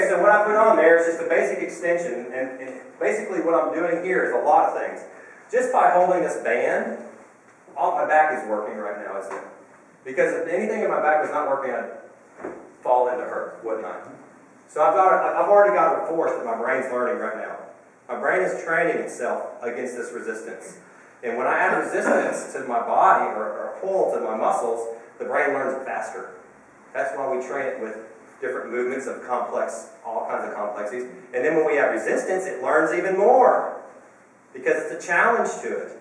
Okay, so what I put on there is just a basic extension, and basically what I'm doing here is a lot of things. Just by holding this band, all my back is working right now, isn't it? Because if anything in my back was not working, I'd fall into her, wouldn't I? So I've already got a force that my brain's learning right now. My brain is training itself against this resistance. And when I add resistance to my body or pull to my muscles, the brain learns it faster. That's why we train it with different movements of all kinds of complexities. And then when we have resistance, it learns even more because it's a challenge to it.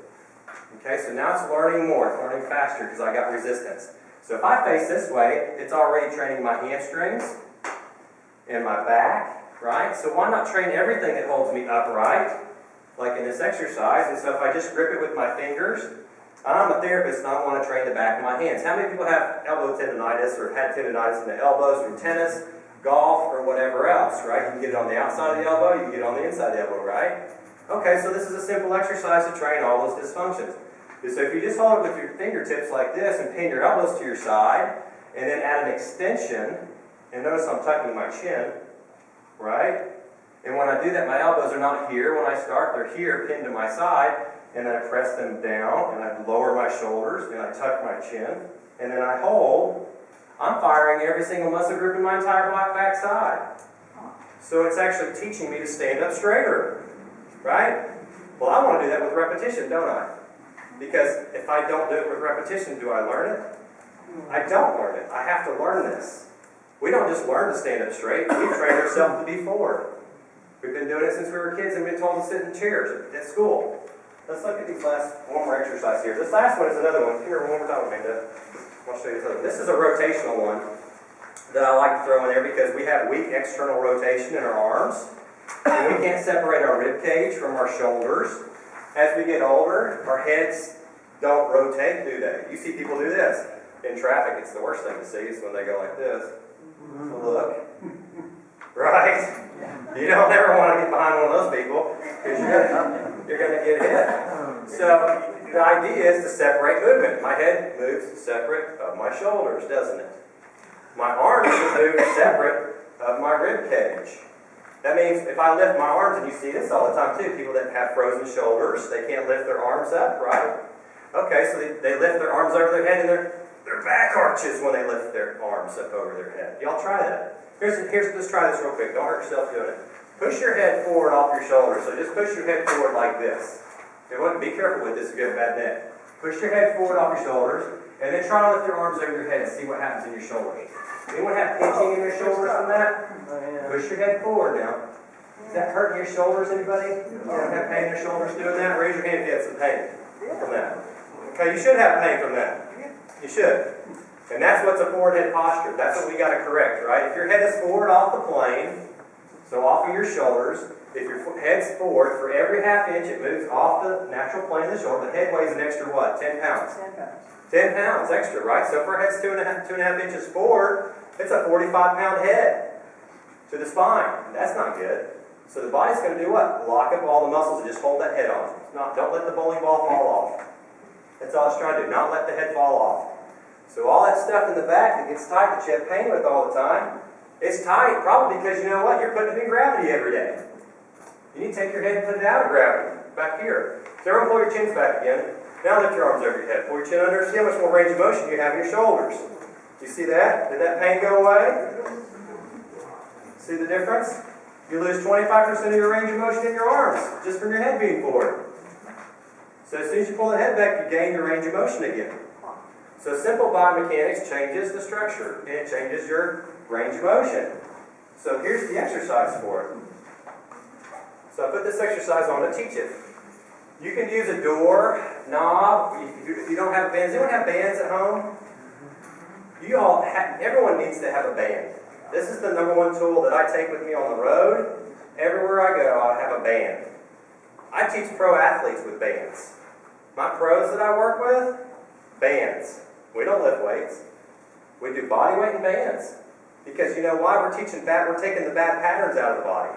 Okay, so now it's learning more, it's learning faster because I got resistance. So if I face this way, it's already training my hamstrings and my back, right? So why not train everything that holds me upright, like in this exercise? And so if I just grip it with my fingers, I'm a therapist and I want to train the back of my hands. How many people have elbow tendonitis or had tendonitis in the elbows from tennis, golf, or whatever else, right? You can get it on the outside of the elbow, you can get it on the inside of the elbow, right? Okay, so this is a simple exercise to train all those dysfunctions. So if you just hold it with your fingertips like this and pin your elbows to your side, and then add an extension, and notice I'm tucking my chin, right? And when I do that, my elbows are not here. When I start, they're here, pinned to my side, and I press them down, and I lower my shoulders, and I tuck my chin, and then I hold. I'm firing every single muscle group in my entire back side. So it's actually teaching me to stand up straighter, right? Well, I want to do that with repetition, don't I? Because if I don't do it with repetition, do I learn it? I don't learn it. I have to learn this. We don't just learn to stand up straight. We train ourselves to be forward. We've been doing it since we were kids and been told to sit in chairs at school. Let's look at these one more exercise here. This last one is another one. Here, one more time, Amanda. I'll show you this other one. This is a rotational one that I like to throw in there because we have weak external rotation in our arms. And we can't separate our rib cage from our shoulders. As we get older, our heads don't rotate, do they? You see people do this. In traffic, it's the worst thing to see is when they go like this. Look. Right? You don't ever want to get behind one of those people because you're going to get hit. So the idea is to separate movement. My head moves separate of my shoulders, doesn't it? My arms should move separate of my rib cage. That means if I lift my arms, and you see this all the time too, people that have frozen shoulders, they can't lift their arms up, right? Okay, so they lift their arms over their head and their back arches when they lift their arms up over their head. Y'all try that. Let's try this real quick. Don't hurt yourself doing it. Push your head forward off your shoulders. So just push your head forward like this. Be careful with this if you have a bad neck. Push your head forward off your shoulders, and then try to lift your arms over your head and see what happens in your shoulders. Anyone have pinching in their shoulders from that? Push your head forward now. Is that hurting your shoulders, anybody? You don't have pain in your shoulders doing that? Raise your hand if you have some pain from that. Okay, you should have pain from that. You should. And that's what's a forward head posture. That's what we got to correct, right? If your head is forward off the plane, so off of your shoulders, if your head's forward, for every half inch it moves off the natural plane of the shoulder, the head weighs an extra what? 10 pounds. 10 pounds. 10 pounds extra, right? So if our head's 2.5 inches forward, it's a 45-pound head to the spine. That's not good. So the body's going to do what? Lock up all the muscles and just hold that head on. Don't let the bowling ball fall off. That's all it's trying to do. Not let the head fall off. So all that stuff in the back that gets tight that you have pain with all the time, it's tight probably because you know what? You're putting it in gravity every day. You need to take your head and put it out of gravity. Back here. So everyone pull your chins back again. Now lift your arms over your head. Pull your chin under. See how much more range of motion you have in your shoulders. You see that? Did that pain go away? See the difference? You lose 25% of your range of motion in your arms just from your head being forward. So as soon as you pull the head back, you gain your range of motion again. So simple biomechanics changes the structure and it changes your range of motion. So here's the exercise for it. So I put this exercise on to teach it. You can use a door, knob, if you don't have bands. Anyone have bands at home? Everyone needs to have a band. This is the #1 tool that I take with me on the road. Everywhere I go, I have a band. I teach pro athletes with bands. My pros that I work with, bands. We don't lift weights. We do body weight and bands. Because you know why? We're taking the bad patterns out of the body.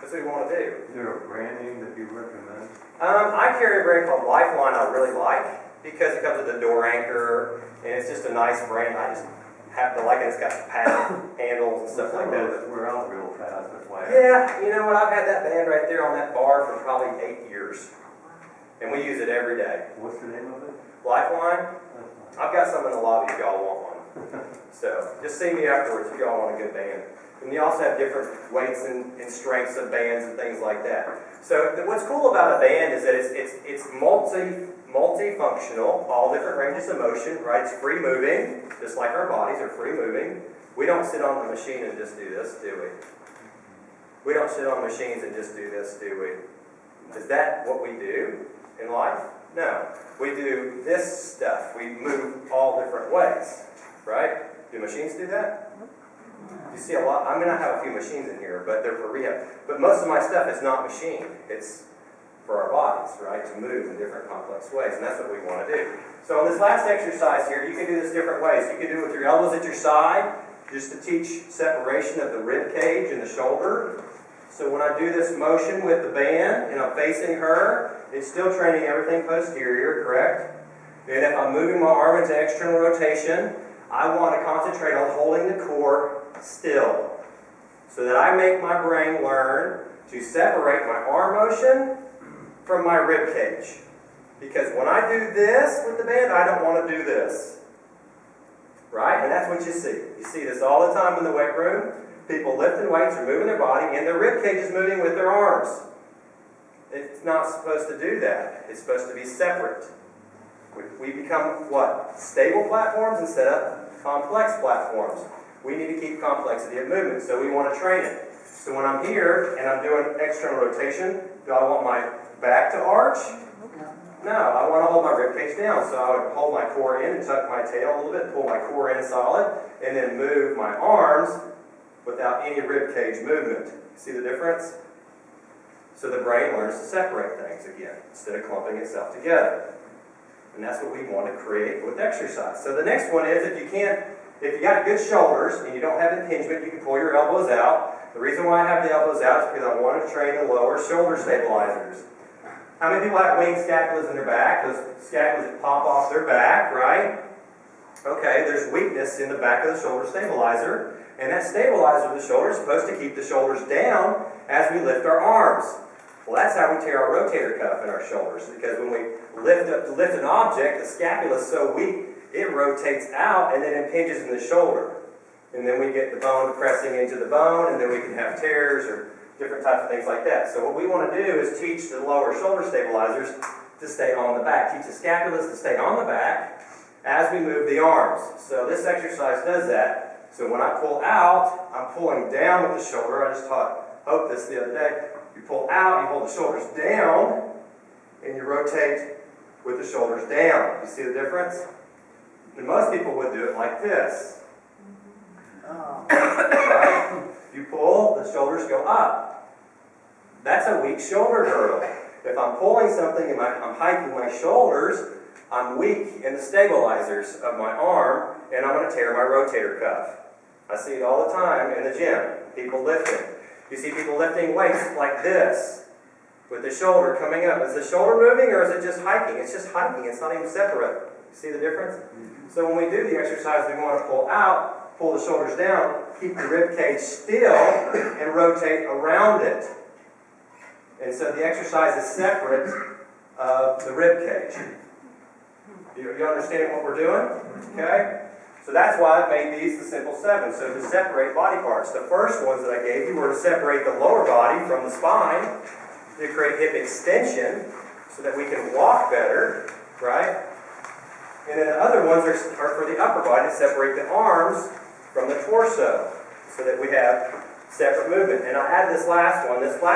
That's what we want to do. Is there a brand name that you recommend? I carry a brand called Lifeline I really like because it comes with a door anchor and it's just a nice brand. I just happen to like it. It's got padded handles and stuff like that. We're out real fast. have. Yeah, you know what, I've had that band right there on that bar for probably 8 years. And we use it every day. What's the name of it? Lifeline, I've got some in the lobby if y'all want one. So, just see me afterwards if y'all want a good band. And we also have different weights and strengths of bands and things like that. So, what's cool about a band is that it's multifunctional, all different ranges of motion, right? It's free moving, just like our bodies are free moving. We don't sit on the machine and just do this, do we? We don't sit on machines and just do this, do we? Is that what we do in life? No. We do this stuff. We move all different ways, right? Do machines do that? You see a lot. I'm going to have a few machines in here, but they're for rehab. But most of my stuff is not machine. It's for our bodies, right? To move in different complex ways, and that's what we want to do. So on this last exercise here, you can do this different ways. You can do it with your elbows at your side, just to teach separation of the rib cage and the shoulder. So when I do this motion with the band and I'm facing her, it's still training everything posterior, correct? And if I'm moving my arm into external rotation, I want to concentrate on holding the core still, so that I make my brain learn to separate my arm motion from my rib cage. Because when I do this with the band, I don't want to do this. Right? And that's what you see. You see this all the time in the weight room. People lifting weights or moving their body, and their rib cage is moving with their arms. It's not supposed to do that. It's supposed to be separate. We become what? Stable platforms instead of complex platforms. We need to keep complexity of movement, so we want to train it. So when I'm here and I'm doing external rotation, do I want my back to arch? No, I want to hold my rib cage down. So I would hold my core in and tuck my tail a little bit, pull my core in solid, and then move my arms without any rib cage movement. See the difference? So the brain learns to separate things again, instead of clumping itself together. And that's what we want to create with exercise. So the next one is, if you got good shoulders and you don't have impingement, you can pull your elbows out. The reason why I have the elbows out is because I want to train the lower shoulder stabilizers. How many people have wing scapulas in their back? Those scapulas that pop off their back, right? Okay, there's weakness in the back of the shoulder stabilizer, and that stabilizer of the shoulder is supposed to keep the shoulders down as we lift our arms. Well, that's how we tear our rotator cuff in our shoulders, because when we lift an object, the scapula is so weak, it rotates out and then impinges in the shoulder. And then we get the bone pressing into the bone, and then we can have tears or different types of things like that. So what we want to do is teach the lower shoulder stabilizers to stay on the back. Teach the scapulas to stay on the back as we move the arms. So this exercise does that. So when I pull out, I'm pulling down with the shoulder. I just taught Hope this the other day. You pull out, you hold the shoulders down, and you rotate with the shoulders down. You see the difference? And most people would do it like this. Right? You pull, the shoulders go up. That's a weak shoulder girdle. If I'm pulling something and I'm hiking my shoulders, I'm weak in the stabilizers of my arm, and I'm going to tear my rotator cuff. I see it all the time in the gym. People lifting. You see people lifting weights like this, with the shoulder coming up. Is the shoulder moving, or is it just hiking? It's just hiking. It's not even separate. You see the difference? So when we do the exercise, we want to pull out, pull the shoulders down, keep the rib cage still, and rotate around it. And so the exercise is separate of the rib cage. You understand what we're doing? Okay? So that's why I made these the simple 7. So to separate body parts. The first ones that I gave you were to separate the lower body from the spine, to create hip extension, so that we can walk better, right? And then the other ones are for the upper body, to separate the arms from the torso, so that we have separate movement. And I added this last one. This last